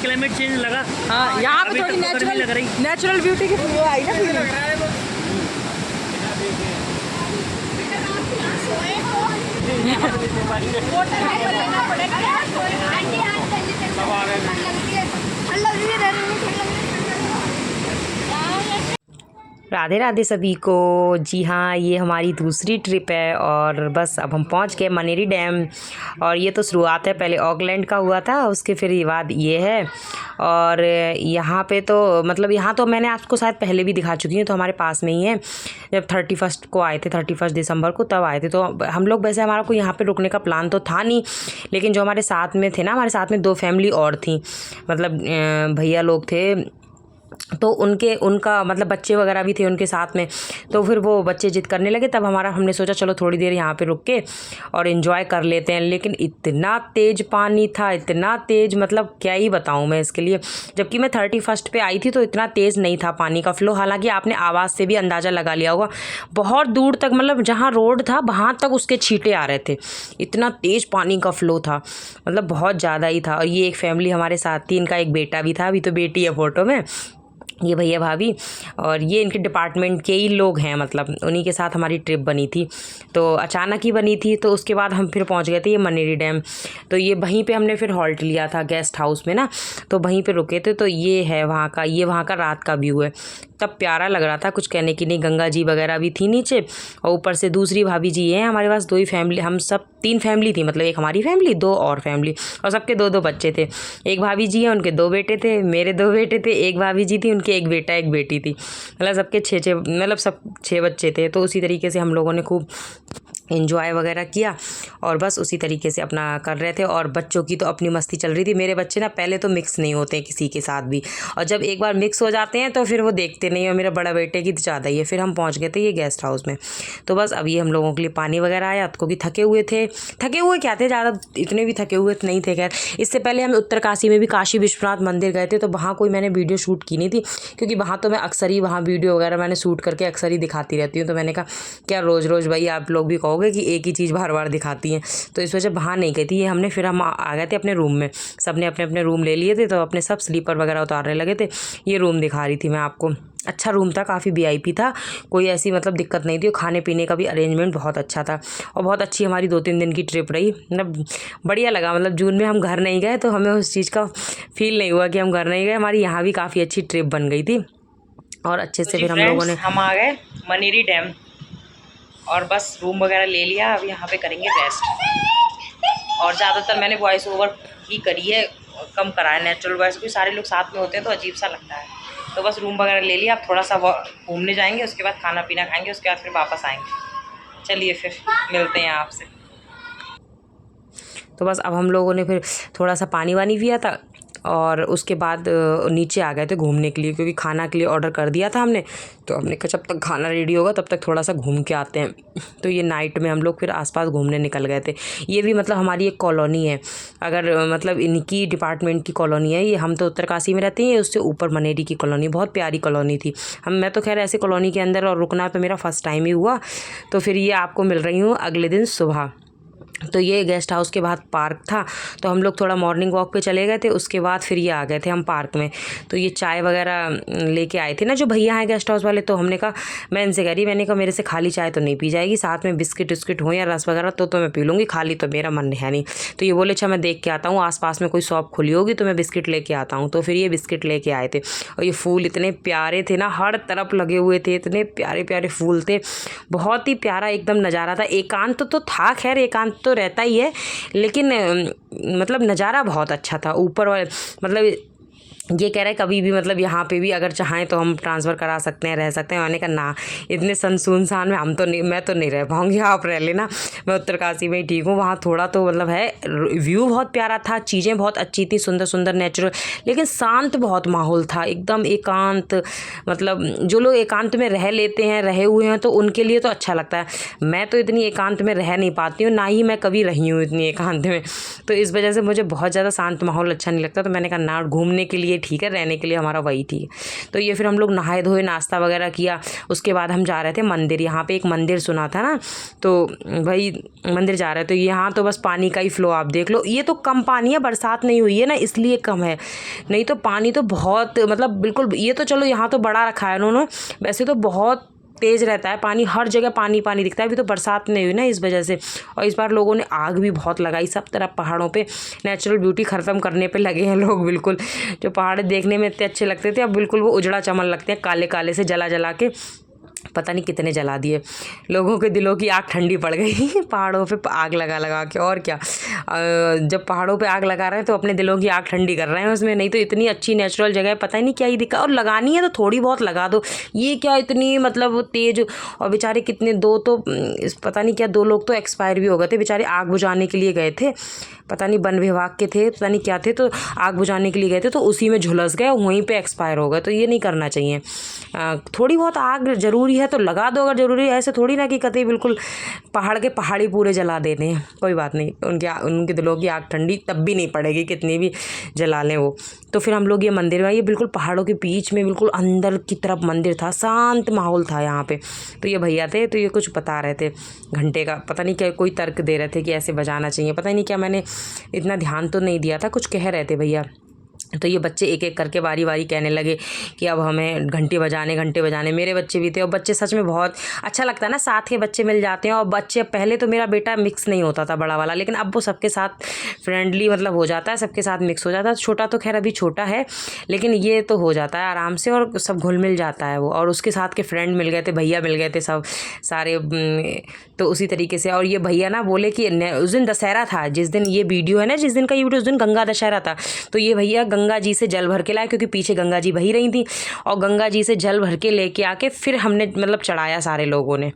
Climate change लगा। हाँ, यहाँ पे थोड़ी नेचुरल ब्यूटी की वो आई ना फीलिंग। राधे राधे सभी को। जी हाँ, ये हमारी दूसरी ट्रिप है और बस अब हम पहुंच गए मनेरी डैम। और ये तो शुरुआत है, पहले ऑकलैंड का हुआ था, उसके फिर बाद ये है। और यहाँ पे तो मतलब यहाँ तो मैंने आपको शायद पहले भी दिखा चुकी हूँ, तो हमारे पास में ही है। जब 31 को आए थे, 31 दिसंबर को तब आए थे। तो हम लोग वैसे हमारा को यहाँ पे रुकने का प्लान तो था नहीं, लेकिन जो हमारे साथ में थे ना, हमारे साथ में 2 फैमिली और थी, मतलब भैया लोग थे, तो उनका मतलब बच्चे वगैरह भी थे उनके साथ में। तो फिर वो बच्चे जिद करने लगे, तब हमने सोचा चलो थोड़ी देर यहाँ पे रुक के और एंजॉय कर लेते हैं। लेकिन इतना तेज़ पानी था, इतना तेज़, मतलब क्या ही बताऊँ मैं इसके लिए। जबकि मैं 31 पे आई थी तो इतना तेज़ नहीं था पानी का फ्लो। हालांकि आपने आवाज़ से भी अंदाज़ा लगा लिया होगा, बहुत दूर तक, मतलब जहाँ रोड था वहाँ तक उसके छींटे आ रहे थे, इतना तेज़ पानी का फ्लो था, मतलब बहुत ज़्यादा ही था। और ये एक फैमिली हमारे साथ थी, इनका एक बेटा भी था, अभी तो बेटी है फ़ोटो में, ये भैया भाभी, और ये इनके डिपार्टमेंट के ही लोग हैं, मतलब उन्हीं के साथ हमारी ट्रिप बनी थी। तो अचानक ही बनी थी। तो उसके बाद हम फिर पहुंच गए थे ये मनेरी डैम। तो ये वहीं पे हमने फिर हॉल्ट लिया था गेस्ट हाउस में ना, तो वहीं पे रुके थे। तो ये है वहाँ का रात का व्यू है। तब प्यारा लग रहा था, कुछ कहने की नहीं। गंगा जी वगैरह भी थी नीचे, और ऊपर से दूसरी भाभी जी हैं हमारे पास। 2 ही फैमिली, हम सब 3 फैमिली थी, मतलब एक हमारी फैमिली, 2 और फैमिली, और सबके 2-2 बच्चे थे। एक भाभी जी हैं, उनके 2 बेटे थे, मेरे 2 बेटे थे, एक भाभी जी थी, उनके एक बेटा एक बेटी थी, मतलब सबके 6-6, मतलब सब 6 बच्चे थे। तो उसी तरीके से हम लोगों ने खूब एंजॉय वगैरह किया और बस उसी तरीके से अपना कर रहे थे। और बच्चों की तो अपनी मस्ती चल रही थी। मेरे बच्चे ना पहले तो मिक्स नहीं होते हैं किसी के साथ भी, और जब एक बार मिक्स हो जाते हैं तो फिर वो देखते नहीं। और मेरा बड़ा बेटे की तो ज़्यादा ही है। फिर हम पहुंच गए थे ये गेस्ट हाउस में। तो बस अब ये हम लोगों के लिए पानी वगैरह आया, क्योंकि थके हुए क्या थे ज़्यादा, इतने भी थके हुए नहीं थे। खैर, इससे पहले हम उत्तरकाशी में भी काशी विश्वनाथ मंदिर गए थे, तो वहाँ कोई मैंने वीडियो शूट की नहीं थी, क्योंकि वहाँ तो मैं अक्सर ही वहाँ वीडियो वगैरह मैंने शूट करके अक्सर ही दिखाती रहती हूँ। तो मैंने कहा क्या रोज़ रोज़ भाई आप लोग भी कहोगे कि एक ही चीज़ बार बार दिखाती हैं, तो इस वजह वहाँ नहीं गई थी। ये हमने फिर हम आ गए थे अपने रूम में, सब ने अपने अपने रूम ले लिए थे, तो अपने सब स्लीपर वगैरह उतारने लगे थे। ये रूम दिखा रही थी मैं आपको। अच्छा रूम था, काफ़ी वीआईपी था, कोई ऐसी मतलब दिक्कत नहीं थी। और खाने पीने का भी अरेंजमेंट बहुत अच्छा था, और बहुत अच्छी हमारी 2-3 दिन की ट्रिप रही। मतलब बढ़िया लगा। मतलब जून में हम घर नहीं गए तो हमें उस चीज़ का फील नहीं हुआ कि हम घर नहीं गए। हमारी यहाँ भी काफ़ी अच्छी ट्रिप बन गई थी और अच्छे से फिर हम लोगों ने, हम आ गए मनेरी डैम और बस रूम वगैरह ले लिया। अब यहाँ पे करेंगे रेस्ट। और ज़्यादातर मैंने वॉइस ओवर ही करी है, कम करा है नेचुरल वॉइस, क्योंकि सारे लोग साथ में होते हैं तो अजीब सा लगता है। तो बस रूम वगैरह ले लिया। अब थोड़ा सा घूमने जाएंगे, उसके बाद खाना पीना खाएंगे, उसके बाद फिर वापस आएंगे। चलिए फिर मिलते हैं आपसे। तो बस अब हम लोगों ने फिर थोड़ा सा पानी वानी पिया था और उसके बाद नीचे आ गए थे घूमने के लिए, क्योंकि खाना के लिए ऑर्डर कर दिया था हमने। तो हमने कहा जब तक खाना रेडी होगा तब तक थोड़ा सा घूम के आते हैं। तो ये नाइट में हम लोग फिर आसपास घूमने निकल गए थे। ये भी मतलब हमारी एक कॉलोनी है, अगर मतलब इनकी डिपार्टमेंट की कॉलोनी है ये। हम तो उत्तरकाशी में रहते हैं, उससे ऊपर मनेरी की कॉलोनी, बहुत प्यारी कॉलोनी थी। मैं तो खैर ऐसे कॉलोनी के अंदर और रुकना तो मेरा फर्स्ट टाइम ही हुआ। तो फिर ये आपको मिल रही हूँ अगले दिन सुबह। तो ये गेस्ट हाउस के बाद पार्क था, तो हम लोग थोड़ा मॉर्निंग वॉक पे चले गए थे। उसके बाद फिर ये आ गए थे हम पार्क में। तो ये चाय वगैरह लेके आए थे ना जो भैया हैं गेस्ट हाउस वाले। तो हमने कहा, मैं इनसे कह रही, मैंने कहा मेरे से खाली चाय तो नहीं पी जाएगी, साथ में बिस्किट विस्किट हो या रस वगैरह तो मैं पी लूँगी, खाली तो मेरा मन है नहीं। तो ये बोले अच्छा मैं देख के आता हूँ, आसपास में कोई शॉप खुली होगी तो मैं बिस्किट लेके आता हूँ। तो फिर ये बिस्किट लेके आए थे। और ये फूल इतने प्यारे थे ना, हर तरफ लगे हुए थे, इतने प्यारे प्यारे फूल थे, बहुत ही प्यारा एकदम नज़ारा था। एकांत तो था, खैर एकांत तो रहता ही है, लेकिन मतलब नज़ारा बहुत अच्छा था। ऊपर वाले मतलब ये कह रहे हैं कभी भी मतलब यहाँ पे भी अगर चाहें तो हम ट्रांसफ़र करा सकते हैं, रह सकते हैं। मैंने कहा ना, इतने सुनसान में हम तो नहीं, मैं तो नहीं रह पाऊँगी, आप रह लेना, मैं उत्तरकाशी में ही ठीक हूँ। वहाँ थोड़ा तो मतलब है, व्यू बहुत प्यारा था, चीज़ें बहुत अच्छी थी, सुंदर सुंदर नेचुरल, लेकिन शांत बहुत माहौल था, एकदम एकांत। मतलब जो लोग एकांत में रह लेते हैं, रहे हुए हैं, तो उनके लिए तो अच्छा लगता है। मैं तो इतनी एकांत में रह नहीं पाती हूँ, ना ही मैं कभी रही हूँ इतनी एकांत में। तो इस वजह से मुझे बहुत ज़्यादा शांत माहौल अच्छा नहीं लगता। तो मैंने कहा ना, घूमने के लिए लिए ठीक है, रहने के लिए हमारा वही ठीक है। तो ये फिर हम लोग नहाए धोए, नाश्ता वगैरह किया, उसके बाद हम जा रहे थे मंदिर। यहाँ पे एक मंदिर सुना था ना, तो भाई मंदिर जा रहे हैं। तो यहाँ तो बस पानी का ही फ्लो आप देख लो। ये तो कम पानी है, बरसात नहीं हुई है ना इसलिए कम है, नहीं तो पानी तो बहुत मतलब बिल्कुल। ये तो चलो यहाँ तो बड़ा रखा है उन्होंने, वैसे तो बहुत तेज़ रहता है पानी, हर जगह पानी पानी दिखता है। अभी तो बरसात नहीं हुई ना इस वजह से। और इस बार लोगों ने आग भी बहुत लगाई सब तरफ पहाड़ों पे, नेचुरल ब्यूटी ख़त्म करने पे लगे हैं लोग बिल्कुल। जो पहाड़ देखने में इतने अच्छे लगते थे अब बिल्कुल वो उजड़ा चमन लगते हैं, काले काले से जला जला के। पता नहीं कितने जला दिए, लोगों के दिलों की आग ठंडी पड़ गई पहाड़ों पे आग लगा लगा के। और क्या, जब पहाड़ों पे आग लगा रहे हैं तो अपने दिलों की आग ठंडी कर रहे हैं उसमें। नहीं तो इतनी अच्छी नेचुरल जगह है, पता ही नहीं क्या ही दिक्कत। और लगानी है तो थोड़ी बहुत लगा दो, ये क्या इतनी मतलब तेज। और बेचारे कितने, दो तो पता नहीं क्या, 2 लोग तो एक्सपायर भी हो गए थे बेचारे, आग बुझाने के लिए गए थे, पता नहीं वन विभाग के थे, पता नहीं क्या थे, तो आग बुझाने के लिए गए थे तो उसी में झुलस गए, वहीं पे एक्सपायर हो गए। तो ये नहीं करना चाहिए। थोड़ी बहुत आग ज़रूरी है तो लगा दो अगर ज़रूरी है, ऐसे थोड़ी ना कि कतई बिल्कुल पहाड़ के पहाड़ी पूरे जला देने हैं। कोई बात नहीं, उनके दिलों की आग ठंडी तब भी नहीं पड़ेगी कितनी भी जला लें वो। तो फिर हम लोग ये मंदिर में, ये बिल्कुल पहाड़ों के बीच में बिल्कुल अंदर की तरफ मंदिर था, शांत माहौल था यहाँ पे। तो ये भैया थे, तो ये कुछ बता रहे थे घंटे का, पता नहीं क्या कोई तर्क दे रहे थे कि ऐसे बजाना चाहिए, पता नहीं क्या, मैंने इतना ध्यान तो नहीं दिया था, कुछ कह रहे थे भैया। तो ये बच्चे एक एक करके बारी बारी कहने लगे कि अब हमें घंटे बजाने। मेरे बच्चे भी थे, और बच्चे सच में बहुत अच्छा लगता है ना, साथ के बच्चे मिल जाते हैं। और बच्चे पहले तो मेरा बेटा मिक्स नहीं होता था बड़ा वाला, लेकिन अब वो सबके साथ फ्रेंडली मतलब हो जाता है, सबके साथ मिक्स हो जाता है। छोटा तो खैर अभी छोटा है, लेकिन ये तो हो जाता है आराम से और सब घुल मिल जाता है वो। और उसके साथ के फ्रेंड मिल गए थे, भैया मिल गए थे सब सारे। तो उसी तरीके से। और ये भैया ना बोले कि उस दिन दशहरा था, जिस दिन ये वीडियो है ना, जिस दिन का ये वीडियो, उस दिन गंगा दशहरा था। तो ये भैया गंगा जी से जल भर के लाए, क्योंकि पीछे गंगा जी बही रही थी, और गंगा जी से जल भर के लेके आके फिर हमने मतलब चढ़ाया सारे लोगों ने।